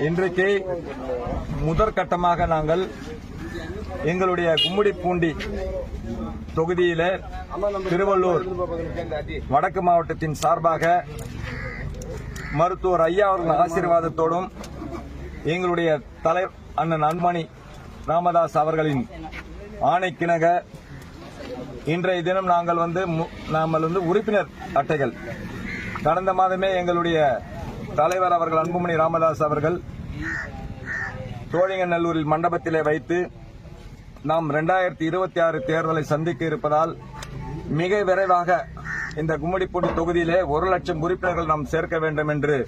இன்றைக்கு முதற்கட்டமாக நாங்கள் எங்களுடைய கும்மிடிப்பூண்டி தொகுதியில திருவள்ளூர் வடக்கு மாவட்டத்தின் சார்பாக மருத்துவர் ஐயா அவர்கள் ஆசீர்வாதத்தோடும் எங்களுடைய தலைவர் அண்ணன் அன்புமணி ராமதாஸ் அவர்களின் ஆணைக்கிணங்க இன்றைய தினம் நாங்கள் வந்து உறுப்பினர் அட்டைகள் கடந்த மாதமே எங்களுடைய தலைவர் அவர்கள் அன்புமணி ராமதாஸ் அவர்கள் சோழிங்கநல்லூரில் மண்டபத்திலே வைத்து நாம் 2026 தேர்தலை சந்திக்க இருப்பதால் மிக விரைவாக இந்த கும்மிடிப்பூண்டி தொகுதியிலே 1 லட்சம் உறுப்பினர்கள் நாம் சேர்க்க வேண்டும் என்று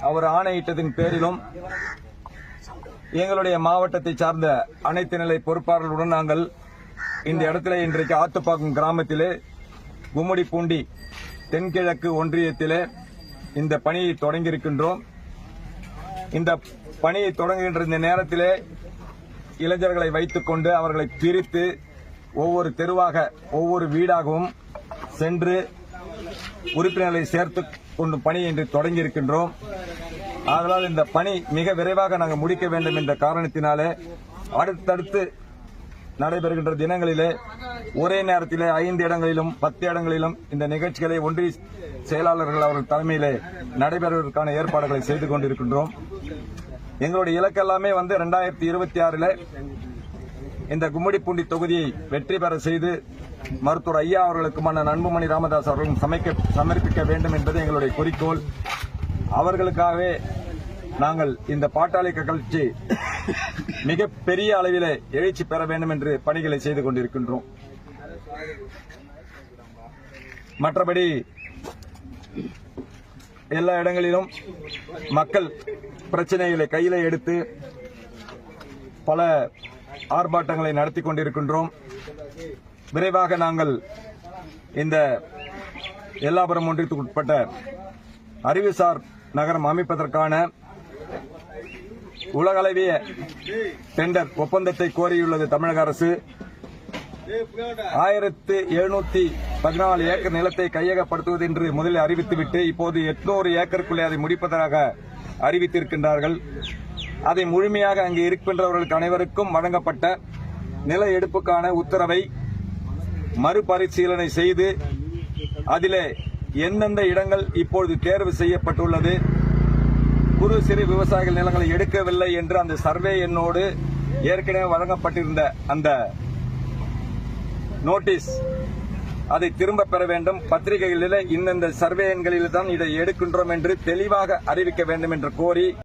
அவர் ஆணையிட்டதின் பேரிலும் எங்களுடைய மாவட்டத்தை சார்ந்த அனைத்து நிலை பொறுப்பாளர்களுடன் நாங்கள் இந்த இடத்திலே இன்றைக்கு ஆத்துப்பாக்கம் கிராமத்திலே கும்மிடிப்பூண்டி தென்கிழக்கு ஒன்றியத்திலே இந்த பணியை தொடங்கியிருக்கின்றோம். இந்த பணியை தொடங்குகின்ற இந்த நேரத்திலே இளைஞர்களை வைத்துக் கொண்டு அவர்களை பிரித்து ஒவ்வொரு தெருவாக ஒவ்வொரு வீடாகவும் சென்று உறுப்பினர்களை சேர்த்துக் கொண்டு பணியை இன்று தொடங்கியிருக்கின்றோம். ஆதலால் இந்த பணி மிக விரைவாக நாங்கள் முடிக்க வேண்டும் என்ற காரணத்தினாலே அடுத்தடுத்து நடைபெறுகின்ற தினங்களிலே ஒரே நேரத்திலே 5 இடங்களிலும் 10 இடங்களிலும் இந்த நிகழ்ச்சிகளை ஒன்றிய செயலாளர்கள் அவர்கள் தலைமையிலே நடைபெறுவதற்கான ஏற்பாடுகளை செய்து கொண்டிருக்கின்றோம். எங்களுடைய இலக்கெல்லாமே 2026 இந்த கும்மிடிப்பூண்டி தொகுதியை வெற்றி பெற செய்து மருத்துவர் ஐயா அவர்களுக்கும் அண்ணன் அன்புமணி ராமதாஸ் அவர்களும் சமர்ப்பிக்க வேண்டும் என்பது எங்களுடைய குறிக்கோள். அவர்களுக்காகவே நாங்கள் இந்த பாட்டாளி கட்சி மிகப்பெரிய அளவிலே எழுச்சி பெற வேண்டும் என்று பணிகளை செய்து கொண்டிருக்கின்றோம். மற்றபடி எல்லா இடங்களிலும் மக்கள் பிரச்சனைகளை கையில எடுத்து பல ஆர்ப்பாட்டங்களை நடத்தி கொண்டிருக்கின்றோம். விரைவாக நாங்கள் இந்த எல்லாபுரம் ஒன்றியத்துக்கு உட்பட்ட அறிவுசார் நகரம் அமைப்பதற்கான உலகளவிய டெண்டர் ஒப்பந்தத்தை கோரியுள்ளது தமிழக அரசு. 1714 ஏக்கர் நிலத்தை கையகப்படுத்துவது என்று முதலில் அறிவித்துவிட்டு இப்போது 800 ஏக்கருக்குள்ளே அதை முடிப்பதாக அறிவித்திருக்கின்றார்கள். அதை முழுமையாக அங்கே இருக்கின்றவர்களுக்கு அனைவருக்கும் வழங்கப்பட்ட நில எடுப்புக்கான உத்தரவை மறுபரிசீலனை செய்து அதிலே எந்தெந்த இடங்கள் இப்பொழுது தேர்வு செய்யப்பட்டுள்ளது, குறு சிறு விவசாயிகள் நிலங்களை எடுக்கவில்லை என்று அந்த சர்வே எண்ணோடு ஏற்கனவே வழங்கப்பட்டிருந்த அந்த நோட்டீஸ் அதை திரும்ப பெற வேண்டும். பத்திரிகைகளில் இந்தந்த சர்வே எண்களில் தான் இதை எடுக்கின்றோம் என்று தெளிவாக அறிவிக்க வேண்டும் என்று கோரி